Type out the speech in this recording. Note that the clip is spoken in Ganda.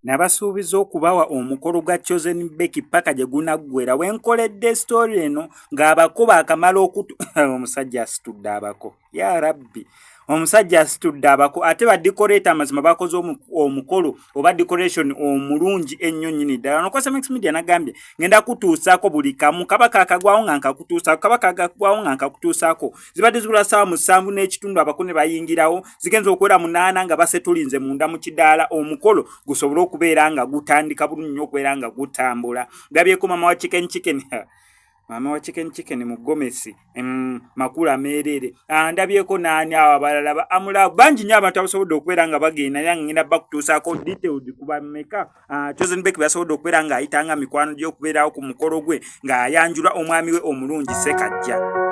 nabasuubiza okubawa omukolo gwa Chosen Becky paka gye gunaggwera wenkoledde story eno ng'abako baakamala omusajja asitudde abako ya rabbi omusajja asitudde abako ate ba decorate amazima bakoze omukolo oba decoration omulungi ennyo nnyini ddala nokosa Max Media nagambye ngenda kutuusaako buli kamu kabaka akagwawo nga nkakutuusaako kabaka akagwawo nga nkakutuusaako zibadde zibula ssaawa musanvu n'ekitundu abako ne bayingirawo zigenza okuwera munaana nga basetulinze munda mu kidaala omukolo gusobole okubeera nga gutandika bulungi nnyo okubeera nga gutambula gabyeko mama wa chicken mama wa chicken mu Gomesi makula merere ndabyeko nani abalala amula banji nya abantu abasobodde okubeera nga bagenda yange ngenda bakutuusaako detailed kuba meka Chosen Becky basobodde okubeera nga ayitanga mikwano gye okubeerawo ku mukolo gwe nga ayanjula omwami we omulungi Sekajja